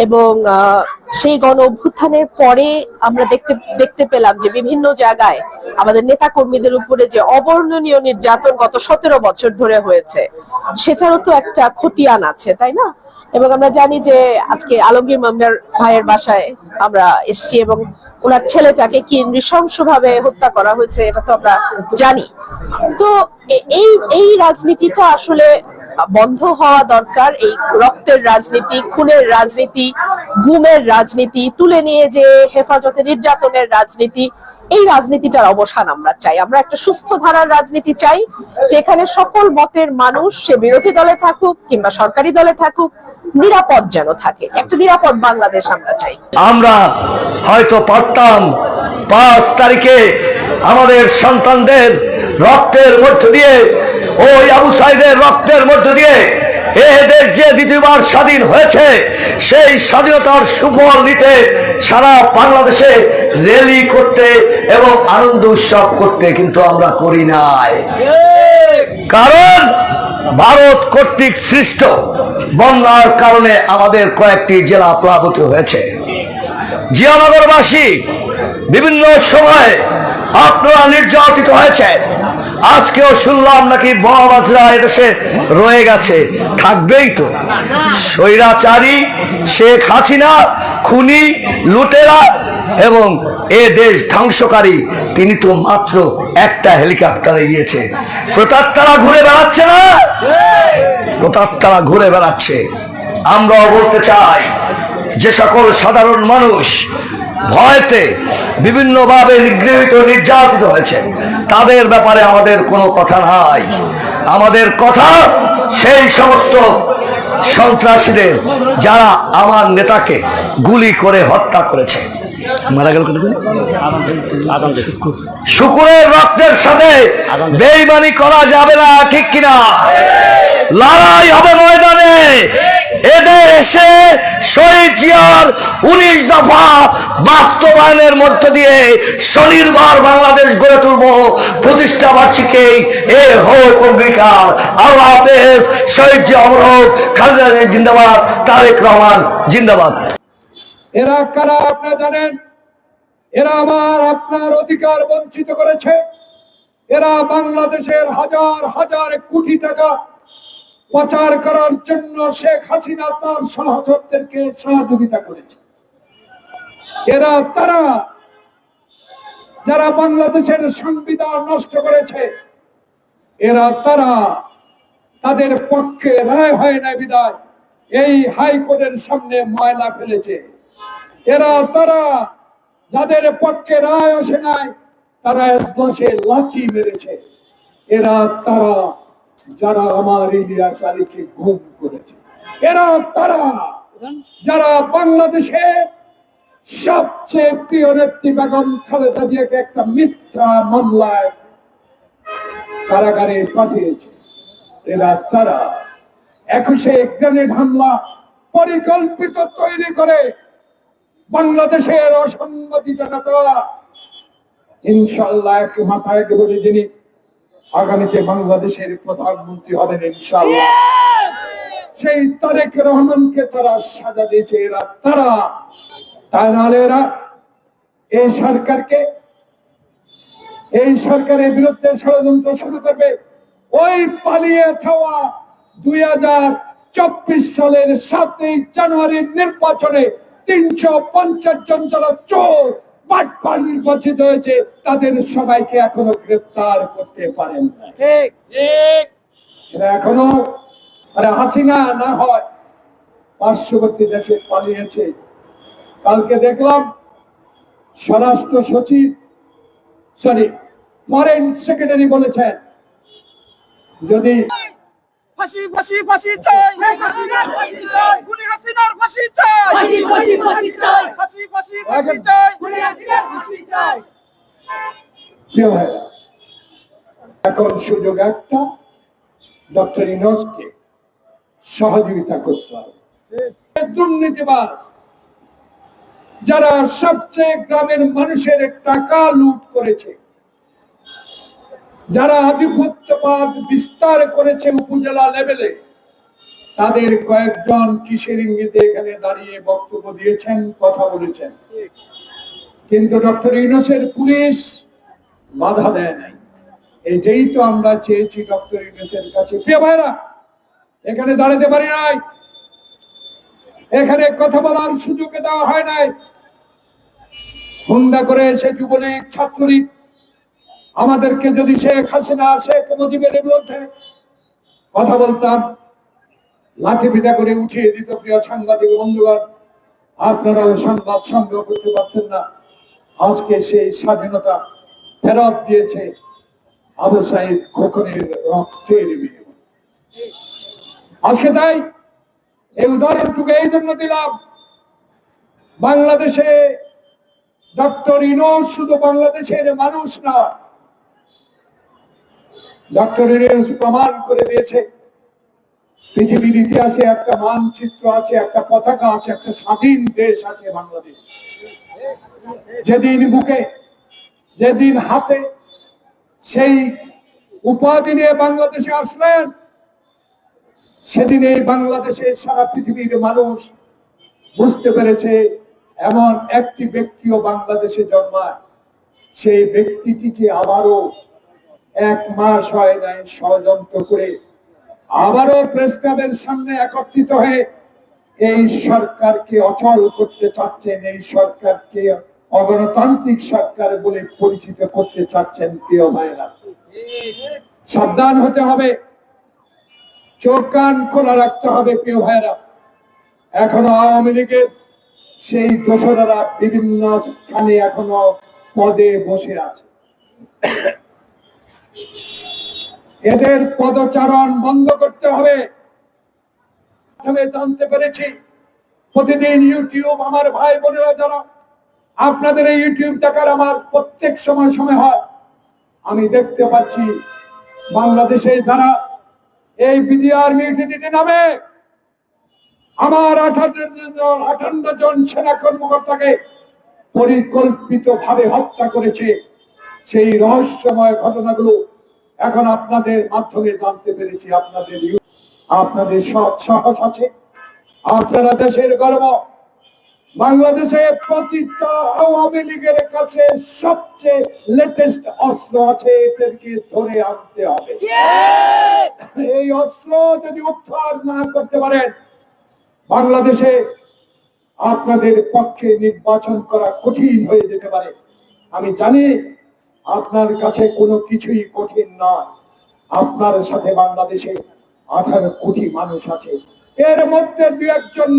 এবং সেই গণ অভ্যুত্থানের পরে আমরা দেখতে পেলাম যে বিভিন্ন জায়গায় আমাদের নেতা কর্মীদের উপরে যে অবর্ণনীয় নির্যাতন গত 17 বছর ধরে হয়েছে, সেটারও তো একটা খতিয়ান আছে, তাই না? এবং আমরা জানি যে আজকে আলমগীর মামলার ভাইয়ের বাসায় আমরা এসেছি এবং ওনার ছেলেটাকে কি নৃশংসভাবে হত্যা করা হয়েছে, এটা তো আমরা জানি। তো এই এই রাজনীতিটা আসলে বন্ধ হওয়া দরকার। এই রক্তের রাজনীতি, খুনের রাজনীতি, গুমের রাজনীতি, তুলে নিয়ে যে হেফাজতে নির্যাতনের রাজনীতি, এই রাজনীতিটার অবসান আমরা চাই। আমরা একটা সুস্থ ধারার রাজনীতি চাই, যেখানে সকল মতের মানুষ, সে বিরোধী দলে থাকুক কিংবা সরকারি দলে থাকুক, নিরাপদ যেন থাকে। একটা নিরাপদ বাংলাদেশ আমরা চাই। আমরা হয়তো পারতাম 5 তারিখে আমাদের সন্তানদের রক্তের মধ্য দিয়ে, ওই আবু সাইদের রক্তের মধ্য দিয়ে এ দেশ যে দ্বিতীয়বার স্বাধীন হয়েছে, সেই স্বাধীনতার সুফল নিতে সারা বাংলাদেশে র্যালি করতে এবং আনন্দ উৎসব করতে, কিন্তু আমরা করি নাই। কারণ ভারত কর্তৃক সৃষ্ট বন্যার কারণে আমাদের কয়েকটি জেলা প্লাবিত হয়েছে। জিয়ানগরবাসী বিভিন্ন সময়ে আপনারা নির্যাতিত হয়েছে। আজকেও শুনলাম নাকি বোমাবাজরা এদেশে রয়ে গেছে, থাকবেই তো। স্বৈরাচারী শেখ হাসিনা, খুনি, লুটেরা এবং এ দেশ ধ্বংসকারী, তিনি তো মাত্র একটা হেলিকপ্টারে গিয়েছে। প্রতাত্তারা ঘুরে বেড়াচ্ছে না, প্রতাত্তারা ঘুরে বেড়াচ্ছে। আমরাও বলতে চাই, যে সকল সাধারণ মানুষ ভয়তে বিভিন্নভাবে নিগৃহীত, নির্যাতিত হয়েছে, তাদের ব্যাপারে আমাদের কোনো কথা নাই। আমাদের কথা সেই সমস্ত সন্ত্রাসীদের, যারা আমার নেতাকে গুলি করে হত্যা করেছে। মারা গেল শুকুরের রক্তের সাথে বেইমানি করা যাবে না, ঠিক কিনা? লড়াই হবে ময়দানে। এদেশে শহীদ জিয়ার 19 দফা বাস্তবায়নের মধ্য দিয়ে স্বনির্ভর বাংলাদেশ গড়ে তুলব। প্রতিষ্ঠা বার্ষিকী এ হোক অঙ্গীকার। আল্লাহ হাফেজ। শহীদ জিয়া অমর হোক। খালেদা জিয়া জিন্দাবাদ। তারেক রহমান জিন্দাবাদ। এরা কারা আপনারা জানেন? এরা আপনার অধিকার বঞ্চিত করেছে। এরা বাংলাদেশের হাজার হাজার কোটি টাকা পাচার করার জন্য শেখ হাসিনা তার সহযোগীদেরকে সহযোগিতা করেছে। এরা তারা যারা বাংলাদেশের সংবিধান নষ্ট করেছে। এরা তারা তাদের পক্ষে রায় হয় না বিদায় এই হাইকোর্টের সামনে ময়লা ফেলেছে। এরা তারা যাদের পক্ষে রায় আসে নাই, তারা এজলাসে লাঠি মেরেছে। এরা তারা যারা আমার ইলিয়াস আলীকে গুম করেছে। এরা তারা যারা বাংলাদেশে সবচেয়ে প্রিয় নেত্রী বেগম খালেদা জিয়াকে একটা মিথ্যা মামলায় কারাগারে পাঠিয়েছে। এরা তারা 21 গ্রেনেড হামলা পরিকল্পিত তৈরি করে বাংলাদেশের অসাংবাদিকতা। ইনশাআল্লাহ এক মাথায় বলে, যিনি আগামীতে বাংলাদেশের প্রধানমন্ত্রী হবেন ইনশাআল্লাহ, সেই তারেক রহমানকে তারা সাজা দিয়েছে। এরা তারা, তাই নাহলে এরা এই সরকারের বিরুদ্ধে ষড়যন্ত্র শুরু করবে। ওই পালিয়ে খাওয়া 2024 সালের 7 জানুয়ারির নির্বাচনে 350 জন যারা চোর বাটপার নির্বাচিত হয়েছে, তাদের সবাইকে এখনো গ্রেফতার করতে পারেন না। ঠিক ঠিক। এরা এখনো হাসিনা না হয় পার্শ্ববর্তী দেশে পালিয়েছে। কালকে দেখলাম স্বরাষ্ট্র সচিব, ফরেন সেক্রেটারি বলেছেন, যদি ফাঁসি ফাঁসি ফাঁসি চাই, খুনি হাসিনার ফাঁসি চাই, ফাঁসি ফাঁসি ফাঁসি চাই, ফাঁসি ফাঁসি ফাঁসি চাই, খুনি হাসিনার ফাঁসি চাই। এখন সুযোগ একটা, ডক্টর ইউনূসকে সহযোগিতা করতে হবে। দুর্নীতিবাজ যারা সবচেয়ে গ্রামের মানুষের টাকা লুট করেছে, যারা আধিপত্যবাদ বিস্তার করেছে উপজেলা লেভেলে, তাদের কয়েকজন কিসের ইঙ্গিতে এখানে দাঁড়িয়ে বক্তব্য দিয়েছেন, কথা বলেছেন, কিন্তু ডক্টর ইউনূসের পুলিশ বাধা দেয় নাই। এইটাই তো আমরা চেয়েছি ডক্টর ইউনূসের কাছে। প্রিয় ভাইরা, এখানে দাঁড়াতে পারি নাই, এখানে কথা বলার সুযোগ দেওয়া হয় নাই। হুন্ডা করে এসে যুবলীগ ছাত্রলীগ আমাদেরকে যদি শেখ হাসিনা শেখ মুজিবের বিরুদ্ধে কথা বলতাম, লাঠি পিটা করে উঠিয়ে দিত। প্রিয় সাংবাদিক বন্ধুগণ, আপনারাও সংবাদ সংগ্রহ করতে পারতেন না। আজকে সেই স্বাধীনতা ফেরত দিয়েছে আবু সাইদ খোকনের রক্তের বিনিময়ে। আজকে তাই এই উদাহরণটুকু এই জন্য দিলাম, বাংলাদেশে ডক্টর ইউনূস শুধু বাংলাদেশের মানুষ না, ডক্টর ইউনূস প্রমাণ করে দিয়েছে পৃথিবীর ইতিহাসে একটা মানচিত্র আছে, একটা পতাকা আছে, একটা স্বাধীন দেশ আছে বাংলাদেশ। যেদিন বুকে, যেদিন হাতে সেই উপাধি নিয়ে বাংলাদেশে আসলেন, সেদিন এই বাংলাদেশে সারা পৃথিবীর মানুষ বুঝতে পেরেছে এমন একটি ব্যক্তিও বাংলাদেশে জন্মায়। সেই ব্যক্তিটিকে আবারও 1 মাস হয় নাই ষড়যন্ত্র করে আবারও প্রেস ক্লাবের সামনে একত্রিত হয়ে এই সরকারকে অচল করতে চাচ্ছেন, এই সরকারকে অগণতান্ত্রিক সরকার বলে পরিচিত করতে চাচ্ছেন। প্রিয় ভাইরা, সাবধান হতে হবে, চোখ কান খোলা রাখতে হবে। প্রিয় ভাইরা, এখনো আওয়ামী লীগের সেই দোসরেরা বিভিন্ন স্থানে এখনো পদে বসে আছে। এদের পদচারণ বন্ধ করতে হবে। আমি জানতে পেরেছি প্রতিদিন ইউটিউব, আমার ভাই বোনেরা যারা আপনাদের এই ইউটিউব দেখার আমার প্রত্যেক সময় হয়, আমি দেখতে পাচ্ছি বাংলাদেশে যারা এই বিডিআর মিউটিনিটি নামে আমার 58 জন সেনা কর্মকর্তাকে পরিকল্পিত ভাবে হত্যা করেছে, সেই রহস্যময় ঘটনাগুলো এখন আপনাদের মাধ্যমে জানতে পেরেছি। আপনাদের সৎ সাহস আছে, আপনারা দেশের গর্ব। বাংলাদেশে প্রতিটা আওয়ামী লীগের কাছে সবচেয়ে লেটেস্ট অস্ত্র আছে, এদেরকে ধরে আনতে হবে। এই অস্ত্র যদি উদ্ধার না করতে পারেন, বাংলাদেশে আপনাদের পক্ষে নির্বাচন করা কঠিন হয়ে যেতে পারে। আমি জানি আপনার কাছে কোনো কিছুই কঠিন নয়। আপনার সাথে বাংলাদেশে 18 কোটি মানুষ আছে, এর মধ্যে 2-1 জন